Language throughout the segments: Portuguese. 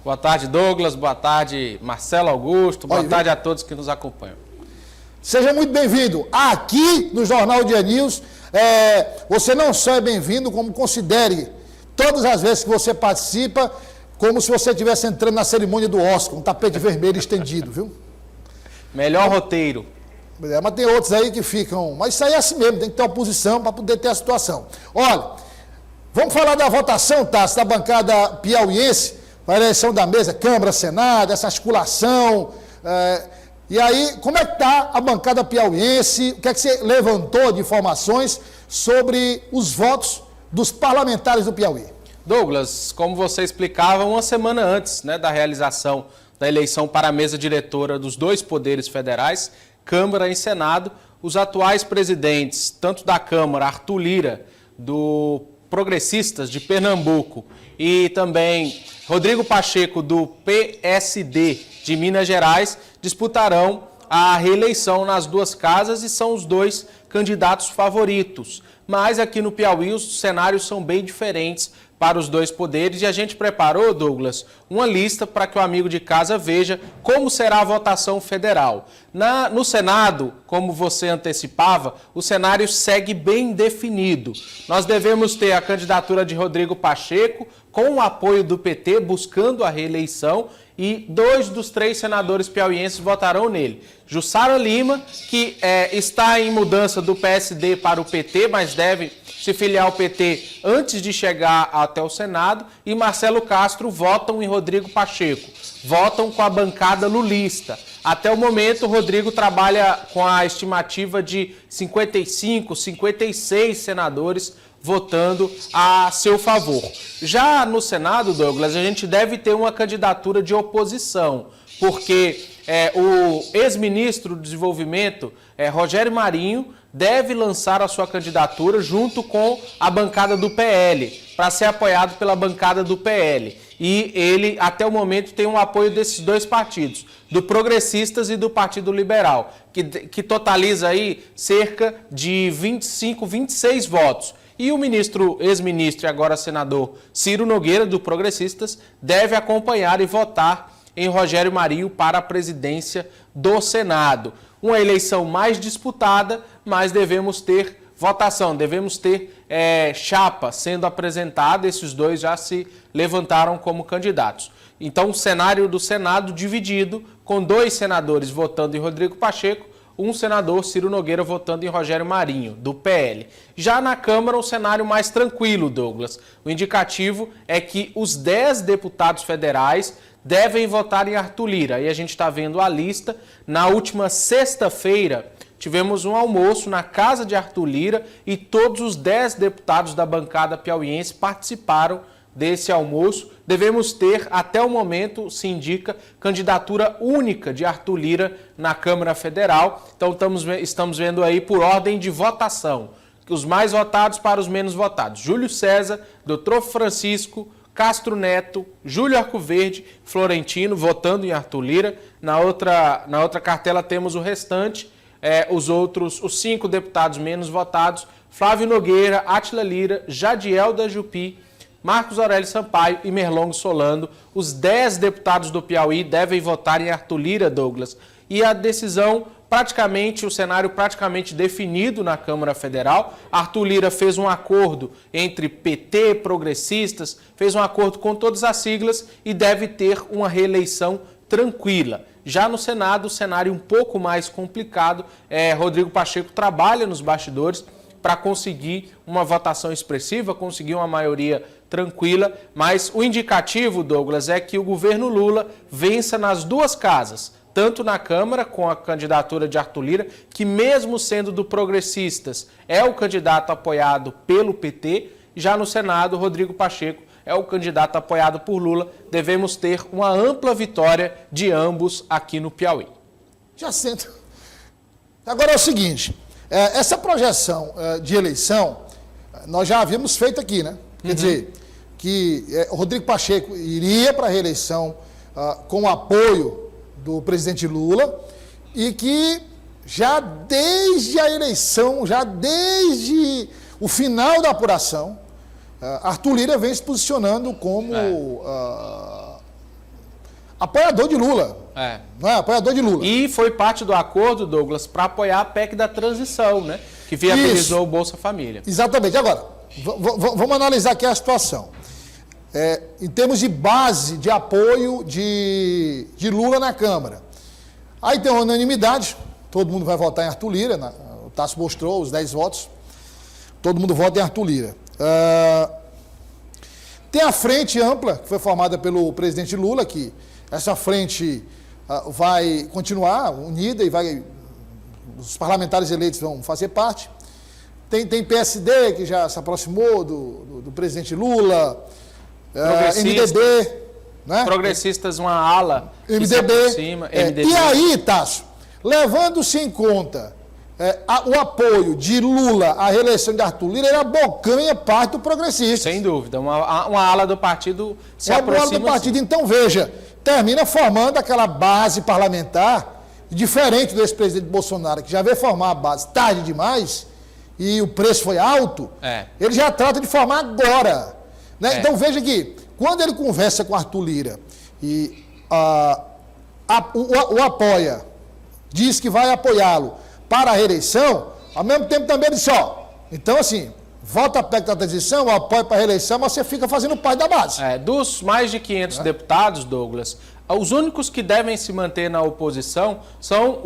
Boa tarde, Douglas. Boa tarde, Marcelo Augusto. Boa tarde a todos que nos acompanham. Seja muito bem-vindo aqui no Jornal Dia News. Você não só é bem-vindo, como considere todas as vezes que você participa como se você estivesse entrando na cerimônia do Oscar, um tapete vermelho estendido, viu? Melhor roteiro. Mas tem outros aí que ficam... Mas isso aí é assim mesmo, tem que ter oposição para poder ter a situação. Olha, vamos falar da votação, Tassi, da bancada piauiense, para a eleição da mesa, Câmara, Senado, essa articulação. E aí, como é que está a bancada piauiense? O que é que você levantou de informações sobre os votos dos parlamentares do Piauí? Douglas, como você explicava, uma semana antes, né, da realização da eleição para a mesa diretora dos dois poderes federais, Câmara e Senado, os atuais presidentes, tanto da Câmara, Arthur Lira, do Progressistas de Pernambuco, e também Rodrigo Pacheco, do PSD de Minas Gerais, disputarão a reeleição nas duas casas e são os dois candidatos favoritos. Mas aqui no Piauí os cenários são bem diferentes para os dois poderes e a gente preparou, Douglas, uma lista para que o amigo de casa veja como será a votação federal. No Senado, como você antecipava, o cenário segue bem definido. Nós devemos ter a candidatura de Rodrigo Pacheco com o apoio do PT buscando a reeleição e 2 dos 3 senadores piauienses votarão nele. Jussara Lima, que está em mudança do PSD para o PT, mas deve se filiar ao PT antes de chegar até o Senado, e Marcelo Castro votam em Rodrigo Pacheco, votam com a bancada lulista. Até o momento, o Rodrigo trabalha com a estimativa de 55, 56 senadores votando a seu favor. Já no Senado, Douglas, a gente deve ter uma candidatura de oposição, porque o ex-ministro do Desenvolvimento, Rogério Marinho, deve lançar a sua candidatura junto com a bancada do PL, para ser apoiado pela bancada do PL. E ele, até o momento, tem um apoio desses dois partidos, do Progressistas e do Partido Liberal, que totaliza aí cerca de 25, 26 votos. E o ex-ministro e agora senador Ciro Nogueira, do Progressistas, deve acompanhar e votar em Rogério Marinho para a presidência do Senado. Uma eleição mais disputada, mas devemos ter votação, devemos ter chapa sendo apresentada, esses dois já se levantaram como candidatos. Então, o cenário do Senado dividido, com 2 senadores votando em Rodrigo Pacheco, um senador, Ciro Nogueira, votando em Rogério Marinho, do PL. Já na Câmara, o cenário mais tranquilo, Douglas. O indicativo é que os 10 deputados federais devem votar em Arthur Lira. E a gente está vendo a lista. Na última sexta-feira, tivemos um almoço na casa de Arthur Lira e todos os 10 deputados da bancada piauiense participaram desse almoço. Devemos ter, até o momento, se indica, candidatura única de Arthur Lira na Câmara Federal. Então, estamos vendo aí por ordem de votação, os mais votados para os menos votados. Júlio César, Dr. Francisco, Castro Neto, Júlio Arcoverde, Florentino, votando em Arthur Lira. Na outra cartela temos o restante, os 5 deputados menos votados, Flávio Nogueira, Átila Lira, Jadiel da Jupi, Marcos Aurélio Sampaio e Merlongo Solano. Os 10 deputados do Piauí devem votar em Arthur Lira, Douglas. E a decisão, o cenário praticamente definido na Câmara Federal. Arthur Lira fez um acordo entre PT, Progressistas, fez um acordo com todas as siglas e deve ter uma reeleição tranquila. Já no Senado, o cenário um pouco mais complicado. Rodrigo Pacheco trabalha nos bastidores para conseguir uma votação expressiva, conseguir uma maioria tranquila, mas o indicativo, Douglas, é que o governo Lula vença nas duas casas, tanto na Câmara, com a candidatura de Arthur Lira, que mesmo sendo do Progressistas, é o candidato apoiado pelo PT, já no Senado, Rodrigo Pacheco é o candidato apoiado por Lula. Devemos ter uma ampla vitória de ambos aqui no Piauí. Já sento. Agora é o seguinte, essa projeção de eleição, nós já havíamos feito aqui, né? Quer dizer, que o Rodrigo Pacheco iria para a reeleição com o apoio do presidente Lula e que já desde a eleição, já desde o final da apuração, Arthur Lira vem se posicionando como apoiador de Lula. Não é? Apoiador de Lula. E foi parte do acordo, Douglas, para apoiar a PEC da transição, né? Que viabilizou o Bolsa Família. Exatamente. Agora, vamos analisar aqui a situação. Em termos de base de apoio de Lula na Câmara. Aí tem uma unanimidade, todo mundo vai votar em Arthur Lira, o Tasso mostrou os 10 votos, todo mundo vota em Arthur Lira. Tem a frente ampla, que foi formada pelo presidente Lula, que essa frente vai continuar unida e os parlamentares eleitos vão fazer parte. Tem PSD, que já se aproximou do presidente Lula, MDB, né? Progressistas, uma ala MDB. que se aproxima, MDB. E aí, Tasso, levando-se em conta o apoio de Lula à reeleição de Arthur Lira, ele abocanha parte do progressista. Sem dúvida, uma ala do partido se aproxima. Uma ala do partido, sim. Então, veja, termina formando aquela base parlamentar, diferente do ex-presidente Bolsonaro, que já veio formar a base tarde demais, e o preço foi alto, ele já trata de formar agora. Né? Então, veja que, quando ele conversa com Arthur Lira e o apoia, diz que vai apoiá-lo para a reeleição, ao mesmo tempo também ele disse, então assim, vota a PEC da transição, o apoio para a reeleição, mas você fica fazendo parte da base. Dos mais de 500 deputados, Douglas, os únicos que devem se manter na oposição são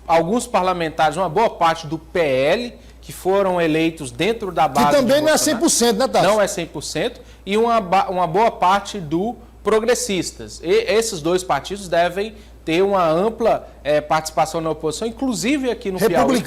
alguns parlamentares, uma boa parte do PL, que foram eleitos dentro da base. Que também não é 100%, né, Tasso? Não é 100%, e uma boa parte do Progressistas. E esses dois partidos devem ter uma ampla participação na oposição, inclusive aqui no Piauí.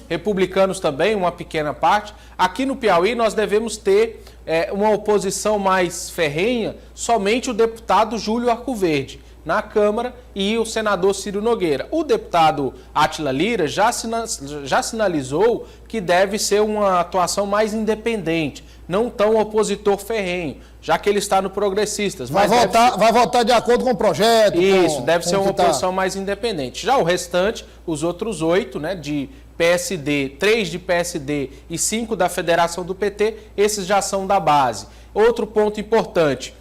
Republicanos também, uma pequena parte. Aqui no Piauí nós devemos ter uma oposição mais ferrenha, somente o deputado Júlio Arcoverde na Câmara e o senador Ciro Nogueira. O deputado Átila Lira já sinalizou que deve ser uma atuação mais independente, não tão opositor ferrenho, já que ele está no Progressistas. Vai votar de acordo com o projeto. Isso, deve ser uma oposição mais independente. Já o restante, os outros 8, né, de PSD, 3 de PSD e 5 da Federação do PT, esses já são da base. Outro ponto importante,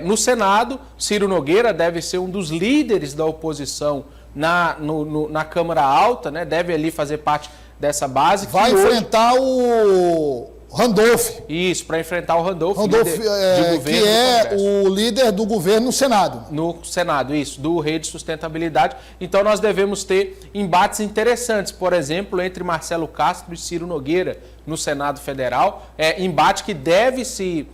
no Senado, Ciro Nogueira deve ser um dos líderes da oposição na Câmara Alta, né, deve ali fazer parte dessa base. Vai enfrentar o Randolph. Isso, para enfrentar o Randolph de governo, que é o líder do governo no Senado. No Senado, isso, do Rede Sustentabilidade. Então nós devemos ter embates interessantes, por exemplo, entre Marcelo Castro e Ciro Nogueira no Senado Federal, embate que deve se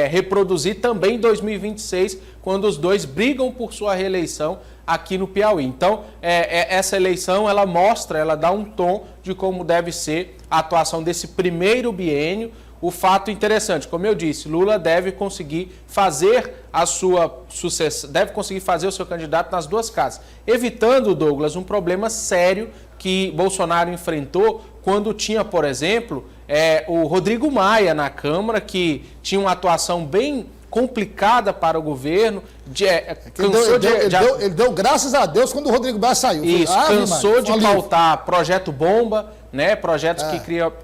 reproduzir também em 2026, quando os dois brigam por sua reeleição aqui no Piauí. Então, essa eleição, ela dá um tom de como deve ser a atuação desse primeiro biênio. O fato interessante, como eu disse, Lula deve conseguir fazer a sua sucessão, deve conseguir fazer o seu candidato nas duas casas, evitando, Douglas, um problema sério que Bolsonaro enfrentou quando tinha, por exemplo, o Rodrigo Maia na Câmara, que tinha uma atuação bem complicada para o governo. Ele deu graças a Deus quando o Rodrigo Maia saiu. Isso, cansou de pautar projeto bomba, né, projetos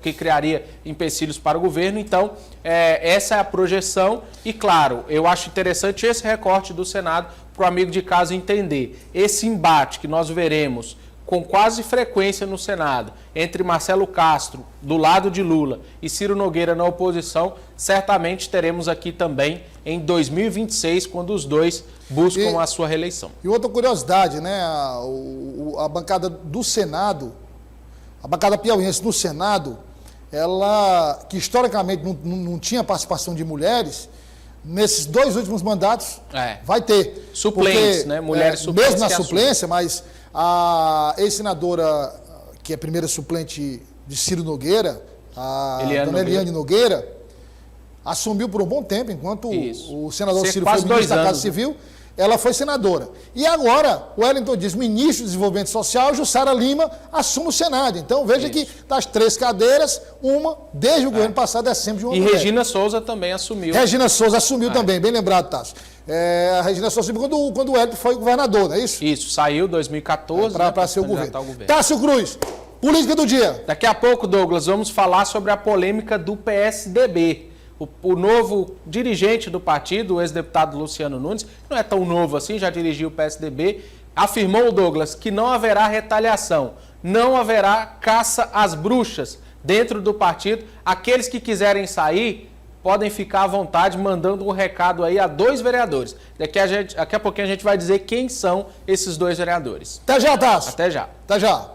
que criaria empecilhos para o governo. Então, essa é a projeção e, claro, eu acho interessante esse recorte do Senado para o amigo de casa entender. Esse embate que nós veremos com quase frequência no Senado, entre Marcelo Castro, do lado de Lula, e Ciro Nogueira na oposição, certamente teremos aqui também em 2026, quando os dois buscam a sua reeleição. E outra curiosidade, né? A bancada do Senado, a bancada piauiense no Senado, ela, que historicamente não tinha participação de mulheres, nesses 2 últimos mandatos vai ter. Suplentes, porque, né? Mulheres suplentes. Mesmo na suplência, mas a ex-senadora, que é a primeira suplente de Ciro Nogueira, a dona Eliane Nogueira, assumiu por um bom tempo, enquanto o senador Ciro foi ministro da Casa Civil, ela foi senadora. E agora, o Wellington diz, ministro do Desenvolvimento Social, Jussara Lima, assume o Senado. Então, veja que das 3 cadeiras, uma, desde o governo passado, é sempre de uma mulher. E Regina Souza também assumiu. Regina Souza assumiu também, bem lembrado, Tasso. A Regina Souza assumiu quando o Wellington foi governador, não é isso? Isso, saiu em 2014. Para ser o governo. Tássio Cruz, política do dia. Daqui a pouco, Douglas, vamos falar sobre a polêmica do PSDB. O novo dirigente do partido, o ex-deputado Luciano Nunes, não é tão novo assim, já dirigiu o PSDB, afirmou, Douglas, que não haverá retaliação, não haverá caça às bruxas dentro do partido. Aqueles que quiserem sair podem ficar à vontade, mandando um recado aí a 2 vereadores. Daqui a pouquinho a gente vai dizer quem são esses 2 vereadores. Até já, Tasso. Até já. Até já.